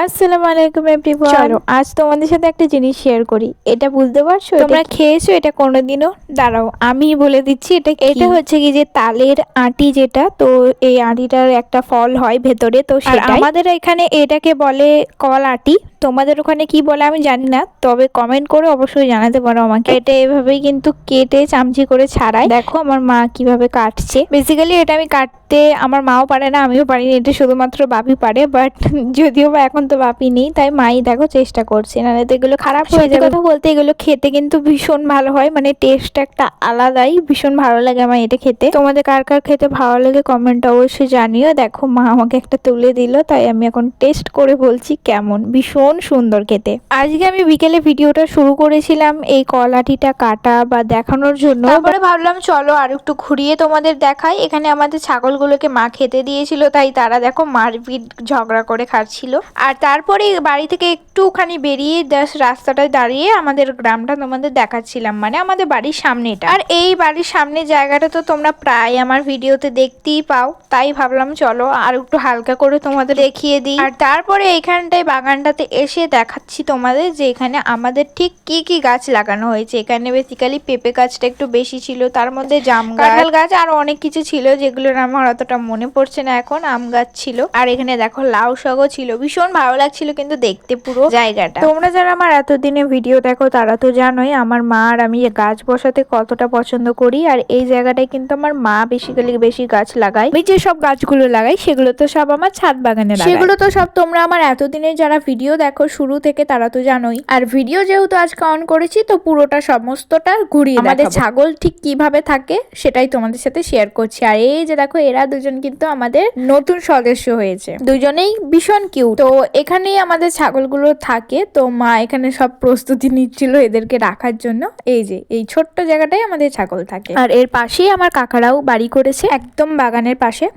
আসসালামু আলাইকুম এভরিওয়ান। চলো আজ তোমাদের সাথে একটা জিনিস শেয়ার করি। এটা বুঝতে পারছো? তোমরা খেয়েছো এটা কোনোদিনও? দাঁড়াও আমি বলে দিচ্ছি। এটা হচ্ছে কি যে তালের আটি, যেটা তো এই আটিটার একটা ফল হয় ভেতরে, তো সেটা আমাদের এখানে এটাকে বলে কল আটি। তোমাদের ওখানে কি বলে আমি জানি না, তবে কমেন্ট করে অবশ্যই জানাতে পারো আমাকে। এটা এভাবেই কিন্তু কেটে চামচি করে ছাড়াই। দেখো আমার মা কিভাবে কাটছে। বেসিক্যালি এটা আমি কাটতে আমার মাও পারে না, আমিও পারিনি, এটা শুধুমাত্র বাপি পারে। বাট যদিও বা এখন তো বাপি নেই, তাই মাই দেখো চেষ্টা করছে, নাহলে তো এগুলো খারাপ হয়ে যাবে। কথা বলতে এগুলো খেতে কিন্তু ভীষণ ভালো হয়, মানে টেস্ট একটা আলাদাই, ভীষণ ভালো লাগে আমার এটা খেতে। তোমাদের কার কার খেতে ভালো লাগে কমেন্ট অবশ্যই জানিও। দেখো মা আমাকে একটা তুলে দিল, তাই আমি এখন টেস্ট করে বলছি কেমন। ভীষণ সুন্দর খেতে। আজকে আমি বিকেলে ভিডিওটা শুরু করেছিলাম এই কলাটিটা কাটা বা দেখানোর জন্য, তারপরে ভাবলাম চলো আর একটু ঘুরিয়ে তোমাদের দেখাই। এখানে আমাদের ছাগলগুলোকে মা খেতে দিয়েছিল, তাই তারা দেখো মারপিট ঝগড়া করে খাচ্ছিল। আর তারপরে বাড়ি থেকে একটুখানি বেরিয়ে জাস্ট রাস্তাটায় দাঁড়িয়ে আমাদের গ্রামটা তোমাদের দেখাচ্ছিলাম, মানে আমাদের বাড়ির সামনেটা। আর এই বাড়ির সামনে জায়গাটা তো তোমরা প্রায় আমার ভিডিওতে দেখতেই পাও, তাই ভাবলাম চলো আর একটু হালকা করে তোমাদের দেখিয়ে দিই। আর তারপরে এইখানটায় বাগানটাতে এসে দেখাচ্ছি তোমাদের যে এখানে আমাদের ঠিক কি কি গাছ লাগানো হয়েছে। এখানে বেসিক্যালি পেঁপে গাছটা একটু বেশি ছিল, তার মধ্যে জাম গাছ, কাঁঠাল গাছ, আর অনেক কিছু ছিল যেগুলোর আমার অতটা মনে পড়ছে না এখন। আম গাছ ছিল, আর এখানে দেখো লাউ শাকও ছিল। ভীষণ ভালো লাগছিল কিন্তু দেখতে পুরো জায়গাটা। তোমরা যারা আমার এতদিনে ভিডিও দেখো তারা তো জানোই আমার মা আর আমি গাছ বসাতে কতটা পছন্দ করি। আর এই জায়গাটায় কিন্তু আমার মা বেসিক্যালি বেশি গাছ লাগায়। আমি যে সব গাছগুলো লাগাই সেগুলো তো সব আমার ছাদ বাগানে লাগাই। সেগুলো তো সব তোমরা আমার এতদিনে যারা ভিডিও দেখো শুরু থেকে তারা তো জানোই। আর ভিডিও যেহেতু আজকে অন করেছি তো পুরোটা সমস্তটা ঘুরিয়ে আমাদের ছাগল ঠিক কিভাবে থাকে সেটাই তোমাদের সাথে শেয়ার করছি। আর এই যে দেখো এরা দুজন কিন্তু আমাদের নতুন সদস্য হয়েছে, দুজনেই ভীষণ কিউট। তো এখানেই আমাদের ছাগলগুলো থাকে, তো মা এখানে সব প্রস্তুতি নিচ্ছিল এদেরকে রাখার জন্য। এই যে এই ছোট্ট জায়গাটাই আমাদের ছাগল থাকে। আর এর পাশেই আমার কাকারাও বাড়ি করেছে, একদম বাগানের পাশে।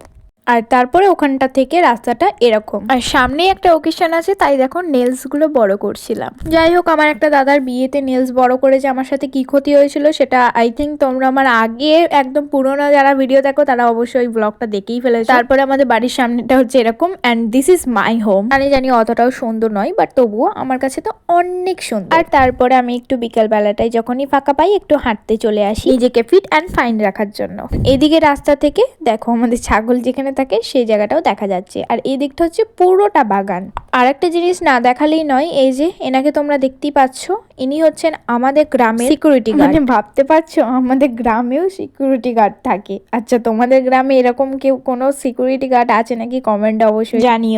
আর তারপরে ওখানটা থেকে রাস্তাটা এরকম, আর সামনেই একটা ওকেশন আছে, তাই দেখো নেলস গুলো বড় করছিলাম। যাই হোক আমার একটা দাদার বিয়েতে নেলস বড় করেছে, আমার সাথে কি ক্ষতি হয়েছিল সেটা আই থিঙ্ক তোমরা আমার আগে একদম পুরোনো যারা ভিডিও দেখো তারা অবশ্যই ওই ব্লগটা দেখেই ফেলেছো। তারপরে আমাদের বাড়ির সামনেটা হচ্ছে এরকম, and this is my home. আমি জানি অতটাও সুন্দর নয়, বাট তবুও আমার কাছে তো অনেক সুন্দর। আর তারপরে আমি একটু বিকেল বেলাটাই যখনই ফাঁকা পাই একটু হাঁটতে চলে আসি নিজেকে ফিট অ্যান্ড ফাইন রাখার জন্য। এদিকে রাস্তা থেকে দেখো আমাদের ছাগল যেখানে থাকে সেই জায়গাটাও দেখা যাচ্ছে, আর এই দিকটা হচ্ছে পুরোটা বাগান। আর একটা জিনিস না দেখালেই নয়, এই যে এনাকে তোমরা দেখতেই পাচ্ছ, ইনি হচ্ছেন আমাদের গ্রামের সিকিউরিটি গার্ড। মানে ভাবতে পারছো আমাদের গ্রামেও সিকিউরিটি গার্ড থাকে। আচ্ছা তোমাদের গ্রামে এরকম কেউ কোনো সিকিউরিটি গার্ড আছে নাকি কমেন্টে অবশ্যই জানিও।